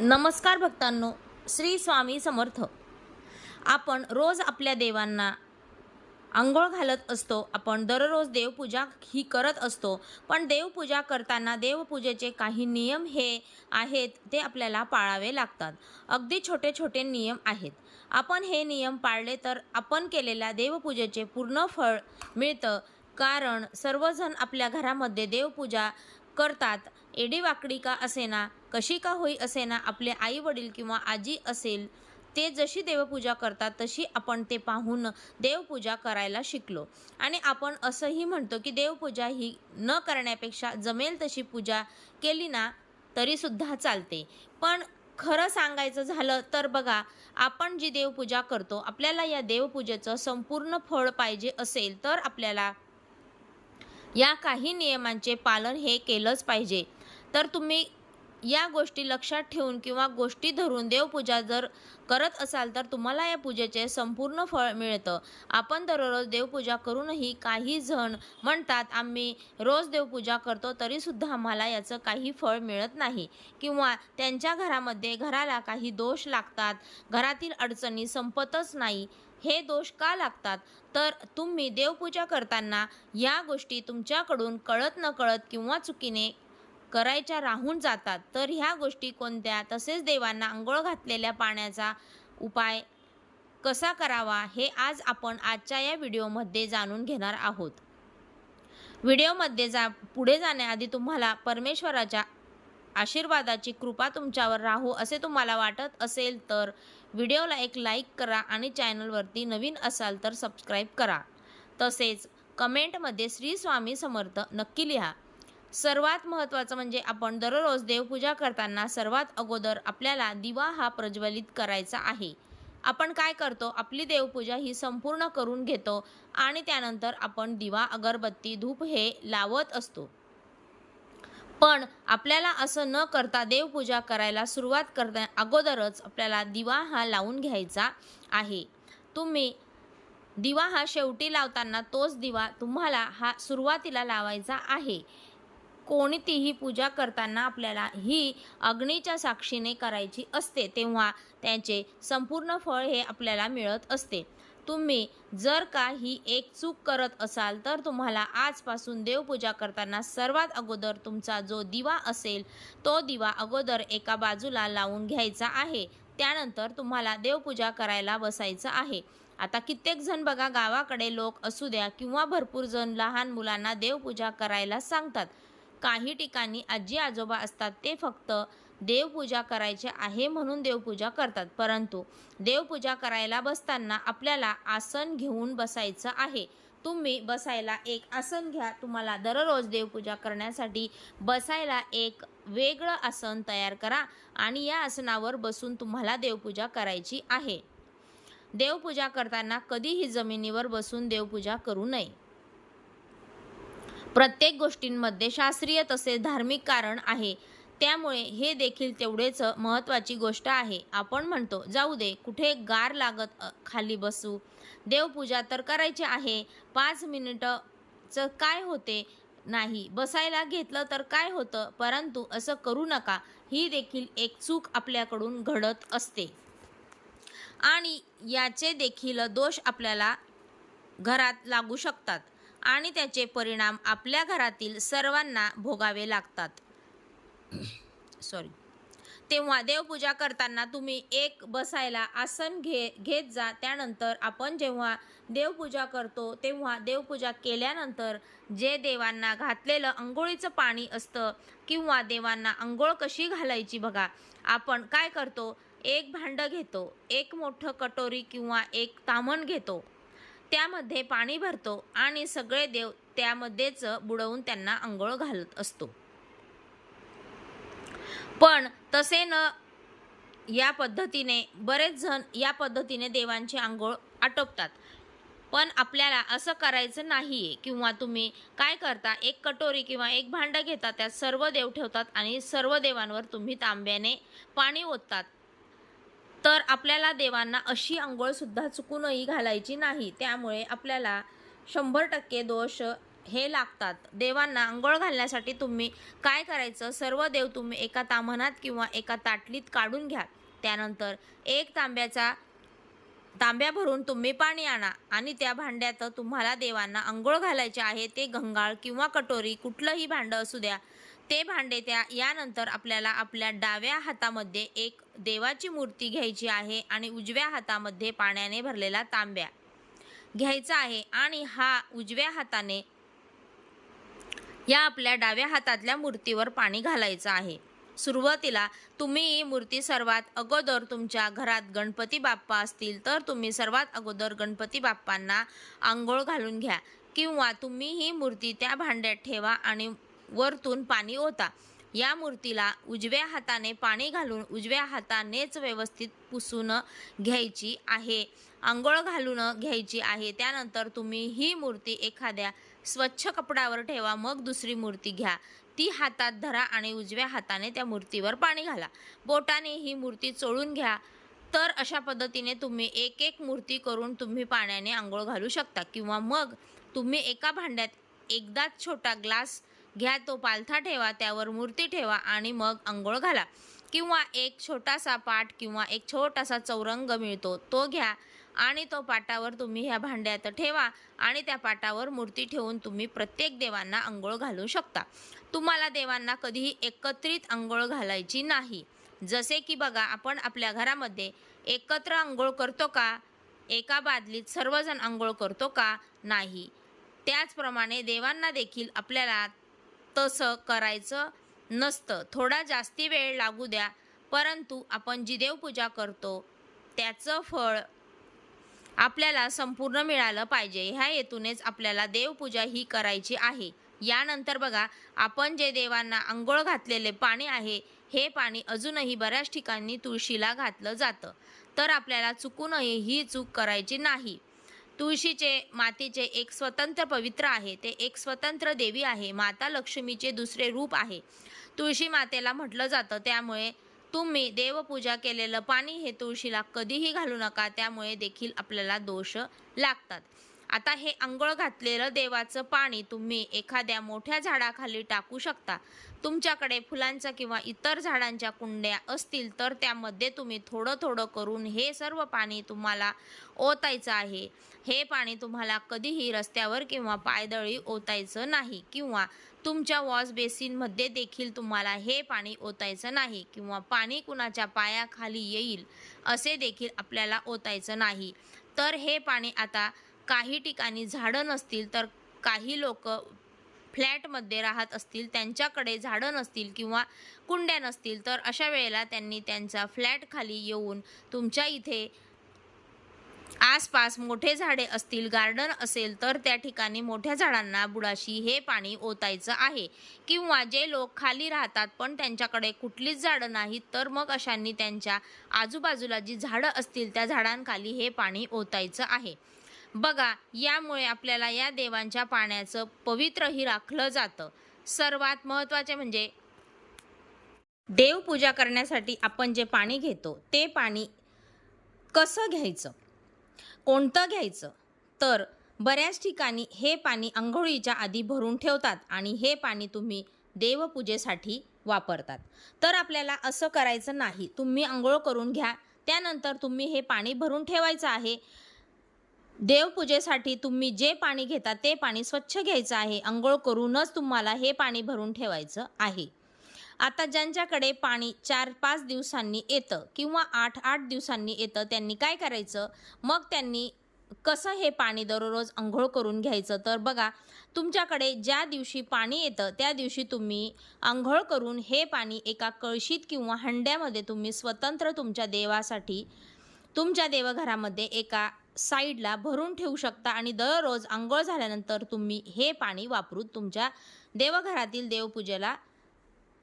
नमस्कार भक्तांनो, श्री स्वामी समर्थ. आपण रोज आपल्या देवांना अंघोळ घालत असतो. आपण दररोज देवपूजा ही करत असतो. पण देवपूजा करताना देवपूजेचे काही नियम हे आहेत, ते आपल्याला पाळावे लागतात. अगदी छोटे छोटे नियम आहेत. आपण हे नियम पाळले तर आपण केलेल्या देवपूजेचे पूर्ण फळ मिळतं. कारण सर्वजण आपल्या घरामध्ये देवपूजा करतात. एडीवाकडी का असेना, कशी का होई असेना, आपले आई वडील किंवा आजी असेल ते जशी देवपूजा करतात तशी आपण ते पाहून देवपूजा करायला शिकलो. आणि आपण असंही म्हणतो की देवपूजा ही न करण्यापेक्षा जमेल तशी पूजा केली ना तरीसुद्धा चालते. पण खरं सांगायचं झालं तर बघा, आपण जी देवपूजा करतो, आपल्याला या देवपूजेचं संपूर्ण फळ पाहिजे असेल तर आपल्याला या काही नियमांचे पालन हे केलंच पाहिजे. तर तुम्ही या गोष्टी लक्षात ठेवून किंवा गोष्टी धरून देवपूजा जर करत असाल तर तुम्हाला या पूजेचे संपूर्ण फळ मिळतं. आपण दररोज देवपूजा करूनही काही जण म्हणतात आम्ही रोज देवपूजा करतो तरीसुद्धा आम्हाला याचं काही फळ मिळत नाही, किंवा त्यांच्या घरामध्ये घराला काही दोष लागतात, घरातील अडचणी संपतच नाही. हे दोष का लागतात? तर तुम्ही देवपूजा करताना या गोष्टी तुमच्याकडून कळत नकळत किंवा चुकीने करायच्या राहून जातात. तर ह्या गोष्टी कोणत्या, तसेच देवांना अंघोळ घातलेल्या पाण्याचा उपाय कसा करावा हे आज आपण आजच्या या व्हिडिओमध्ये जाणून घेणार आहोत. व्हिडिओमध्ये पुढे जाण्याआधी तुम्हाला परमेश्वराच्या आशीर्वादाची कृपा तुमच्यावर राहो असे तुम्हाला वाटत असेल तर व्हिडिओला एक लाईक करा आणि चॅनलवरती नवीन असाल तर सबस्क्राईब करा. तसेच कमेंटमध्ये श्री स्वामी समर्थ नक्की लिहा. सर्वात महत्त्वाचं म्हणजे आपण दररोज देवपूजा करताना सर्वात अगोदर आपल्याला दिवा हा प्रज्वलित करायचा आहे. आपण काय करतो, आपली देवपूजा ही संपूर्ण करून घेतो आणि त्यानंतर आपण दिवा, अगरबत्ती, धूप हे लावत असतो. पण आपल्याला असं न करता देवपूजा करायला सुरुवात करता अगोदरच आपल्याला दिवा हा लावून घ्यायचा आहे. तुम्ही दिवा हा शेवटी लावताना तोच दिवा तुम्हाला हा सुरुवातीला लावायचा आहे. कोणतीही पूजा करताना आपल्याला ही अग्नीच्या साक्षीने करायची असते, तेव्हा त्याचे संपूर्ण फळ हे आपल्याला मिळत असते. तुम्ही जर का ही एक चूक करत असाल तर तुम्हाला आजपासून देवपूजा करताना सर्वात अगोदर तुमचा जो दिवा असेल तो दिवा अगोदर एका बाजूला लावून घ्यायचा आहे. त्यानंतर तुम्हाला देवपूजा करायला बसायचं आहे. आता कित्येक जण बघा, गावाकडे लोक असू द्या किंवा भरपूर जण लहान मुलांना देवपूजा करायला सांगतात. काही ठिकाणी आजी आजोबा असतात, ते फक्त देवपूजा करायचे आहे म्हणून देवपूजा करतात. परंतु देवपूजा करायला बसताना आपल्याला आसन घेऊन बसायचं आहे. तुम्ही बसायला एक आसन घ्या. तुम्हाला दररोज देवपूजा करण्यासाठी बसायला एक वेगळं आसन तयार करा आणि या आसनावर बसून तुम्हाला देवपूजा करायची आहे. देवपूजा करताना कधीही जमिनीवर बसून देवपूजा करू नये. प्रत्येक गोष्टींमध्ये शास्त्रीय तसेच धार्मिक कारण आहे, त्यामुळे हे देखील तेवढेच महत्त्वाची गोष्ट आहे. आपण म्हणतो जाऊ दे, कुठे गार लागत खाली बसू, देवपूजा तर करायची आहे, 5 मिनिटचं काय होते, नाही बसायला घेतलं तर काय होतं. परंतु असं करू नका. ही देखील एक चूक आपल्याकडून घडत असते आणि याचे देखील दोष आपल्याला घरात लागू शकतात आणि त्याचे परिणाम आपल्या घरातील सर्वांना भोगावे लागतात. तेव्हा देवपूजा करताना तुम्ही एक बसायला आसन घेत जा. त्यानंतर आपण जेव्हा देवपूजा करतो तेव्हा देवपूजा केल्यानंतर जे देवांना घातलेलं अंघोळीचं पाणी असतं किंवा देवांना अंघोळ कशी घालायची बघा, आपण काय करतो, एक भांडं घेतो, एक मोठं कटोरी किंवा एक ताम्हण घेतो, त्यामध्ये पाणी भरतो आणि सगळे देव त्यामध्येच बुडवून त्यांना अंघोळ घालत असतो. पण तसे न या पद्धतीने बरेच जण या पद्धतीने देवांची अंघोळ आटोपतात. पण आपल्याला असं करायचं नाहीये. किंवा तुम्ही काय करता, एक कटोरी किंवा एक भांडं घेता, त्यात सर्व देव ठेवतात आणि सर्व देवांवर तुम्ही तांब्याने पाणी ओततात. तर आपल्याला देवांना अशी अंघोळ सुद्धा चुकूनही घालायची नाही. त्यामुळे आपल्याला 100% दोष हे लागतात. देवांना अंघोळ घालण्यासाठी तुम्ही काय करायचं, सर्व देव तुम्ही एका ताम्हणात किंवा एका ताटलीत काढून घ्या. त्यानंतर एक तांब्या भरून तुम्ही पाणी आणा आणि त्या भांड्यात तुम्हाला देवांना अंघोळ घालायचे आहे. ते गंगाळ किंवा कटोरी कुठलंही भांडं असू द्या, ते भांडे त्या. यानंतर आपल्याला आपल्या डाव्या हातामध्ये एक देवाची मूर्ती घ्यायची आहे आणि उजव्या हातामध्ये पाण्याने भरलेला तांब्या घ्यायचा आहे आणि हा उजव्या हाताने या आपल्या डाव्या हातातल्या मूर्तीवर पाणी घालायचं आहे. सुरुवातीला तुम्ही ही मूर्ती सर्वात अगोदर तुमच्या घरात गणपती बाप्पा असतील तर तुम्ही सर्वात अगोदर गणपती बाप्पांना अंघोळ घालून घ्या किंवा तुम्ही ही मूर्ती त्या भांड्यात ठेवा आणि वरतून पाणी ओता. या मूर्तीला उजव्या हाताने पाणी घालून उजव्या हातानेच व्यवस्थित पुसून घ्यायची आहे, अंघोळ घालून घ्यायची आहे. त्यानंतर तुम्ही ही मूर्ती एखाद्या स्वच्छ कपड्यावर ठेवा. मग दुसरी मूर्ती घ्या, ती हातात धरा आणि उजव्या हाताने त्या मूर्तीवर पाणी घाला. बोटाने ही मूर्ती चोळून घ्या. तर अशा पद्धतीने तुम्ही एक एक मूर्ती करून तुम्ही पाण्याने अंघोळ घालू शकता किंवा मग तुम्ही एका भांड्यात एकदाच छोटा ग्लास घ्या, तो पालथा ठेवा, त्यावर मूर्ती ठेवा आणि मग अंघोळ घाला. किंवा एक छोटासा पाट किंवा एक छोटासा चौरंग मिळतो, तो घ्या आणि तो पाटावर तुम्ही ह्या भांड्यात ठेवा आणि त्या पाटावर मूर्ती ठेवून तुम्ही प्रत्येक देवांना अंघोळ घालू शकता. तुम्हाला देवांना कधीही एकत्रित अंघोळ घालायची नाही. जसे की बघा, आपण आपल्या घरामध्ये एकत्र अंघोळ करतो का? एका बादलीत सर्वजण अंघोळ करतो का? नाही. त्याचप्रमाणे देवांना देखील आपल्याला तसं करायचं नसतं. थोडा जास्ती वेळ लागू द्या, परंतु आपण जी देवपूजा करतो त्याचं फळ आपल्याला संपूर्ण मिळालं पाहिजे. ह्या हेतूनेच आपल्याला देवपूजा ही करायची आहे. यानंतर बघा, आपण जे देवांना अंघोळ घातलेले पाणी आहे, हे पाणी अजूनही बऱ्याच ठिकाणी तुळशीला घातलं जातं. तर आपल्याला चुकूनही ही चूक करायची नाही. तुळशीचे मातीचे एक स्वतंत्र पवित्र आहे, ते एक स्वतंत्र देवी आहे. माता लक्ष्मीचे दुसरे रूप आहे, तुळशी मातेला म्हटलं जातं. त्यामुळे तुम्ही देवपूजा केलेलं पाणी हे तुळशीला कधीही घालू नका, त्यामुळे देखील आपल्याला दोष लागतात. आता हे अंघोळ घातलेलं देवाचं पाणी तुम्ही एखाद्या मोठ्या झाडाखाली टाकू शकता. तुमच्याकडे फुलांच्या किंवा इतर झाडांच्या कुंड्या असतील तर त्यामध्ये तुम्ही थोडं थोडं करून हे सर्व पाणी तुम्हाला ओतायचं आहे. हे पाणी तुम्हाला कधीही रस्त्यावर किंवा पायदळी ओतायचं नाही किंवा तुमच्या वॉश बेसिनमध्ये देखील तुम्हाला हे पाणी ओतायचं नाही किंवा पाणी कुणाच्या पायाखाली येईल असे देखील आपल्याला ओतायचं नाही. तर हे पाणी आता काही ठिकाणी झाडं नसतील तर काही लोक फ्लॅटमध्ये राहत असतील, त्यांच्याकडे झाडं नसतील किंवा कुंड्या नसतील, तर अशा वेळेला त्यांनी त्यांचा फ्लॅट खाली येऊन तुमच्या इथे आसपास मोठे झाडे असतील, गार्डन असेल तर त्या ठिकाणी मोठ्या झाडांना बुडाशी हे पाणी ओतायचं आहे. किंवा जे लोक खाली राहतात पण त्यांच्याकडे कुठलीच झाडं नाहीत, तर मग अशांनी त्यांच्या आजूबाजूला जी झाडं असतील त्या झाडांखाली हे पाणी ओतायचं आहे. बघा, यामुळे आपल्याला या देवांच्या पाण्याचं पवित्रही राखलं जातं. सर्वात महत्त्वाचे म्हणजे देवपूजा करण्यासाठी आपण जे पाणी घेतो ते पाणी कसं घ्यायचं, कोणतं घ्यायचं, तर बऱ्याच ठिकाणी हे पाणी अंघोळीच्या आधी भरून ठेवतात आणि हे पाणी तुम्ही देवपूजेसाठी वापरतात. तर आपल्याला असं करायचं नाही. तुम्ही अंघोळ करून घ्या, त्यानंतर तुम्ही हे पाणी भरून ठेवायचं आहे. देवपूजेसाठी तुम्ही जे पाणी घेता ते पाणी स्वच्छ घ्यायचं आहे. अंघोळ करूनच तुम्हाला हे पाणी भरून ठेवायचं आहे. आता ज्यांच्याकडे पाणी 4-5 दिवसांनी येतं किंवा 8-8 दिवसांनी येतं, त्यांनी काय करायचं, मग त्यांनी कसं हे पाणी दररोज अंघोळ करून घ्यायचं. तर बघा, तुमच्याकडे ज्या दिवशी पाणी येतं त्या दिवशी तुम्ही अंघोळ करून हे पाणी एका कळशीत किंवा हंड्यामध्ये तुम्ही स्वतंत्र तुमच्या देवासाठी तुमच्या देवघरामध्ये एका साईडला भरून ठेवू शकता आणि दररोज अंघोळ झाल्यानंतर तुम्ही हे पाणी वापरून तुमच्या देवघरातील देवपूजेला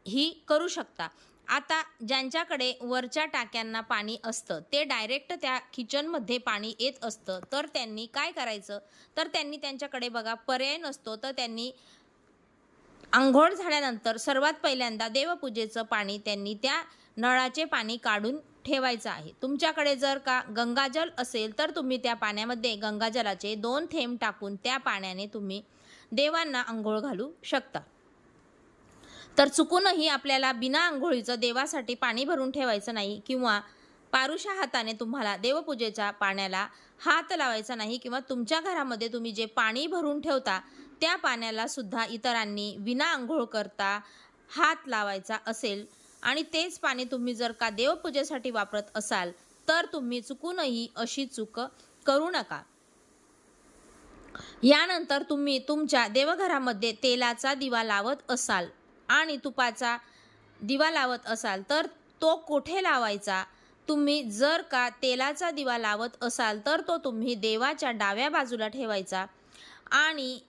ही करू शकता. आता ज्यांच्याकडे वरच्या टाक्यांना पाणी असतं, ते डायरेक्ट त्या किचनमध्ये पाणी येत असतं, तर त्यांनी काय करायचं, तर त्यांनी त्यांच्याकडे बघा पर्याय नसतो, तर त्यांनी अंघोळ झाल्यानंतर सर्वात पहिल्यांदा देवपूजेचं पाणी त्यांनी त्या नळाचे पाणी काढून ठेवायचं आहे. तुमच्याकडे जर का गंगाजल असेल तर तुम्ही त्या पाण्यामध्ये गंगाजलाचे 2 थेंब टाकून त्या पाण्याने तुम्ही देवांना आंघोळ घालू शकता. तर चुकूनही आपल्याला बिना आंघोळीचं देवासाठी पाणी भरून ठेवायचं नाही किंवा पारुशा हाताने तुम्हाला देवपूजेच्या पाण्याला हात लावायचा नाही किंवा तुमच्या घरामध्ये तुम्ही जे पाणी भरून ठेवता त्या पाण्याला सुद्धा इतरांनी विना आंघोळ करता हात लावायचा असेल आणि तेच पाणी तुम्ही जर का देवपूजेसाठी वापरत असाल तर तुम्ही चुकूनही अशी चूक करू नका. यानंतर तुम्ही तुमच्या देवघरामध्ये तेलाचा दिवा लावत असाल आणि तुपाचा दिवा लावत असाल तर तो कुठे लावायचा? तुम्ही जर का तेलाचा दिवा लावत असाल तर तो तुम्ही देवाच्या डाव्या बाजूला ठेवायचा आणि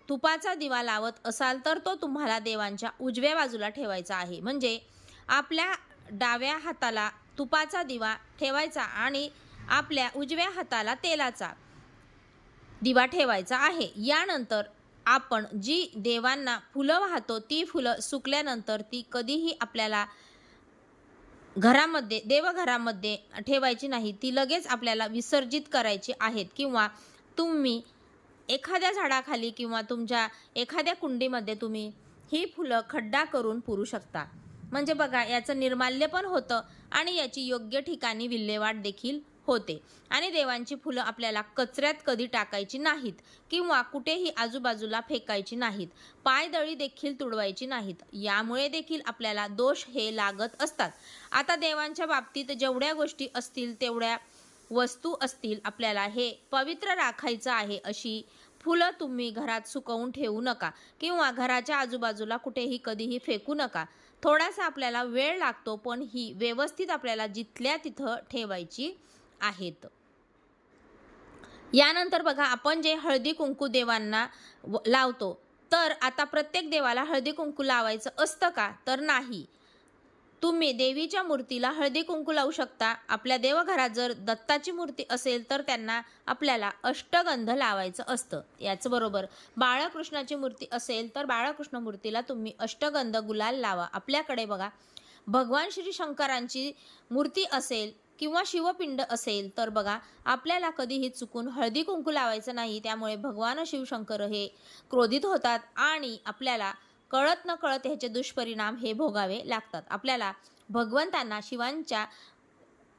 तुपाचा दिवा लावत असाल तर तो तुम्हाला देवांच्या उजव्या बाजूला ठेवायचा आहे. म्हणजे आपल्या डाव्या हाताला तुपाचा दिवा ठेवायचा आणि आपल्या उजव्या हाताला तेलाचा दिवा ठेवायचा आहे. यानंतर आपण जी देवांना फुलं वाहतो ती फुलं सुकल्यानंतर ती कधीही आपल्याला घरामध्ये देवघरामध्ये ठेवायची नाही. ती लगेच आपल्याला विसर्जित करायची आहेत किंवा तुम्ही एखाद्या झाडाखाली किंवा तुमच्या एखाद्या कुंडीमध्ये तुम्ही ही फुलं खड्डा करून पुरू शकता. म्हणजे बघा याचं निर्माल्य पण होतं आणि याची योग्य ठिकाणी विल्हेवाट देखील होते. आणि देवांची फुलं आपल्याला कचऱ्यात कधी टाकायची नाहीत किंवा कुठेही आजूबाजूला फेकायची नाहीत. पायदळी देखील तुडवायची नाहीत. यामुळे देखील आपल्याला दोष हे लागत असतात. आता देवांच्या बाबतीत जेवढ्या गोष्टी असतील तेवढ्या वस्तू असतील आपल्याला हे पवित्र राखायचं आहे. अशी फुलं तुम्ही घरात सुकवून ठेवू नका किंवा घराच्या आजूबाजूला कुठेही कधीही फेकू नका. थोडासा आपल्याला वेळ लागतो पण ही व्यवस्थित आपल्याला जिथल्या तिथं ठेवायची आहेत. यानंतर बघा आपण जे हळदी कुंकू देवांना लावतो तर आता प्रत्येक देवाला हळदी कुंकू लावायचं असतं का? तर नाही. तुम्ही देवीच्या मूर्तीला हळदी कुंकू लावू शकता. आपल्या देवघरात जर दत्ताची मूर्ती असेल तर त्यांना आपल्याला अष्टगंध लावायचं असतं. याचबरोबर बाळकृष्णाची मूर्ती असेल तर बाळकृष्ण मूर्तीला तुम्ही अष्टगंध गुलाल लावा. आपल्याकडे बघा भगवान श्री शंकरांची मूर्ती असेल किंवा शिवपिंड असेल तर बघा आपल्याला कधीही चुकून हळदी कुंकू लावायचं नाही. त्यामुळे भगवान शिवशंकर हे क्रोधित होतात आणि आपल्याला कळत न कळत ह्याचे दुष्परिणाम हे भोगावे लागतात. आपल्याला भगवंतांना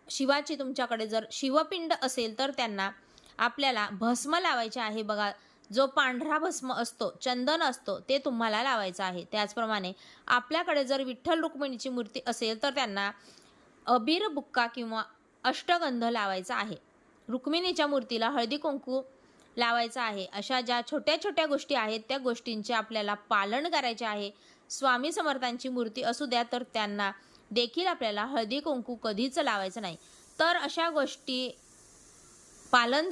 शिवाची तुमच्याकडे जर शिवपिंड असेल तर त्यांना आपल्याला भस्म लावायचे आहे. बघा जो पांढरा भस्म असतो चंदन असतो ते तुम्हाला लावायचं आहे. त्याचप्रमाणे आपल्याकडे जर विठ्ठल रुक्मिणीची मूर्ती असेल तर त्यांना अबीर बुक्का किंवा अष्टगंध लावायचा आहे. रुक्मिणीच्या मूर्तीला हळदी कुंकू लावायचा आहे. अशा ज्या छोट्या छोट्या गोष्टी आहेत त्या गोष्टींचे आपल्याला पालन करायचे आहे. स्वामी समर्थांची मूर्ती असू द्या तर त्यांना देखील आपल्याला हळदी कुंकू कधीच लावायचं नाही. तर अशा गोष्टी पालन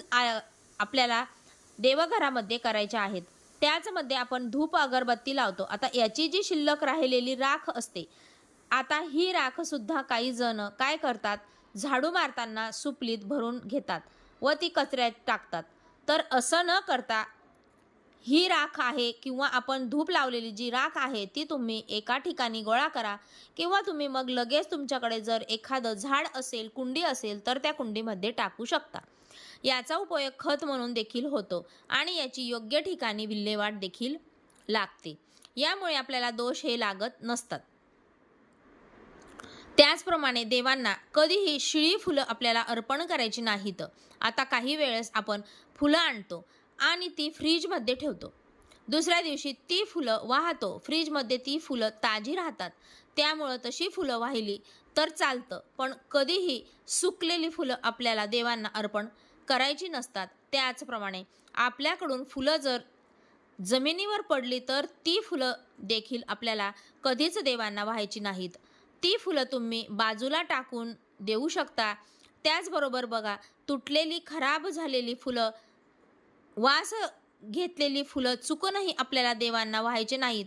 आपल्याला देवघरामध्ये करायच्या आहेत. त्याचमध्ये आपण धूप अगरबत्ती लावतो. आता याची जी शिल्लक राहिलेली राख असते आता ही राख सुद्धा काही जण काय करतात झाडू मारताना सुपलीत भरून घेतात व ती कचऱ्यात टाकतात. तर असं न करता ही राख आहे किंवा आपण धूप लावलेली जी राख आहे ती तुम्ही एका ठिकाणी गोळा करा किंवा तुम्ही मग लगेच तुमच्याकडे जर एखादं झाड असेल कुंडी असेल तर त्या कुंडीमध्ये टाकू शकता. याचा उपयोग खत म्हणून देखील होतो आणि याची योग्य ठिकाणी विल्हेवाट देखील लागते. यामुळे आपल्याला दोष हे लागत नसतात. त्याचप्रमाणे देवांना कधीही शिळी फुलं आपल्याला अर्पण करायची नाहीत. आता काही वेळेस आपण फुलं आणतो आणि ती फ्रीजमध्ये ठेवतो. दुसऱ्या दिवशी ती फुलं वाहतो. फ्रीजमध्ये ती फुलं ताजी राहतात. त्यामुळं तशी फुलं वाहिली तर चालतं पण कधीही सुकलेली फुलं आपल्याला देवांना अर्पण करायची नसतात. त्याचप्रमाणे आपल्याकडून फुलं जर जमिनीवर पडली तर ती फुलं देखील आपल्याला कधीच देवांना वाहायची नाहीत. ती फुलं तुम्ही बाजूला टाकून देऊ शकता. त्याचबरोबर बघा तुटलेली खराब झालेली फुलं वास घेतलेली फुलं चुकूनही आपल्याला देवांना वाहायचे नाहीत.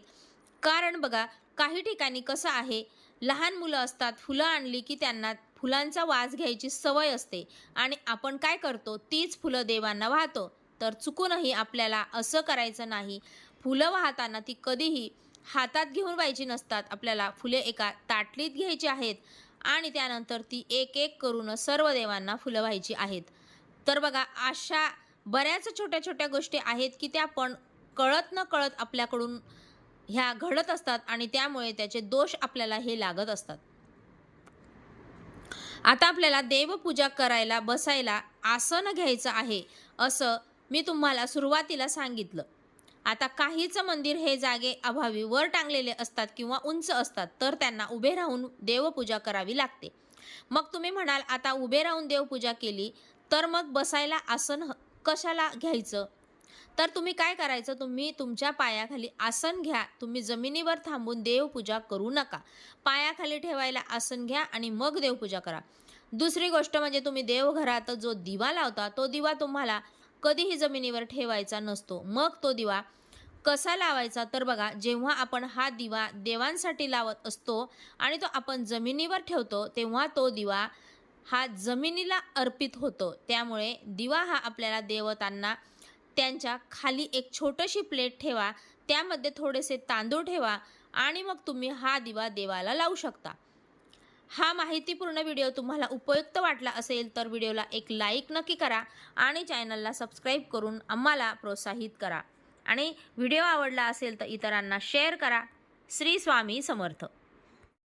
कारण बघा काही ठिकाणी कसं आहे लहान मुलं असतात फुलं आणली की त्यांना फुलांचा वास घ्यायची सवय असते आणि आपण काय करतो तीच फुलं देवांना वाहतो. तर चुकूनही आपल्याला असं करायचं नाही. फुलं वाहताना ती कधीही हातात घेऊन व्हायची नसतात. आपल्याला फुले एका ताटलीत घ्यायची आहेत आणि त्यानंतर ती एक एक करून सर्व देवांना फुलं व्हायची आहेत. तर बघा अशा बऱ्याच छोट्या छोट्या गोष्टी आहेत की त्या आपण कळत न कळत आपल्याकडून ह्या घडत असतात आणि त्यामुळे त्याचे दोष आपल्याला हे लागत असतात. आता आपल्याला देवपूजा करायला बसायला आसन घ्यायचं आहे असं मी तुम्हाला सुरुवातीला सांगितलं. आता काहीच मंदिर हे जागे अभावी वर टांगलेले असतात किंवा उंच असतात, तर त्यांना उभे राहून देवपूजा करावी लागते. मग तुम्ही म्हणाल, आता उभे राहून देवपूजा केली तर मग बसायला आसन कशाला घ्यायचं? तर तुम्ही काय करायचं, तुम्ही तुमच्या पायाखाली आसन घ्या. तुम्ही जमिनीवर थांबून देवपूजा करू नका. पायाखाली ठेवायला आसन घ्या आणि मग देवपूजा करा. दुसरी गोष्ट म्हणजे तुम्ही देवघरात जो दिवा लावता तो दिवा तुम्हाला कधीही जमिनीवर ठेवायचा नसतो. मग तो दिवा कसा लावायचा, तर बघा, जेव्हा आपण हा दिवा देवांसाठी लावत असतो आणि तो आपण जमिनीवर ठेवतो तेव्हा तो दिवा हा जमिनीला अर्पित होतो. त्यामुळे दिवा हा आपल्याला देवतांना त्यांच्या खाली एक छोटीशी प्लेट ठेवा, त्यामध्ये थोडेसे तांदूळ ठेवा आणि मग तुम्ही हा दिवा देवाला लावू शकता. हा माहितीपूर्ण व्हिडिओ तुम्हाला उपयुक्त वाटला असेल तर व्हिडिओला एक लाईक नक्की करा आणि चॅनलला सबस्क्राईब करून आम्हाला प्रोत्साहित करा आणि व्हिडिओ आवडला असेल तर इतरांना शेअर करा. श्री स्वामी समर्थ.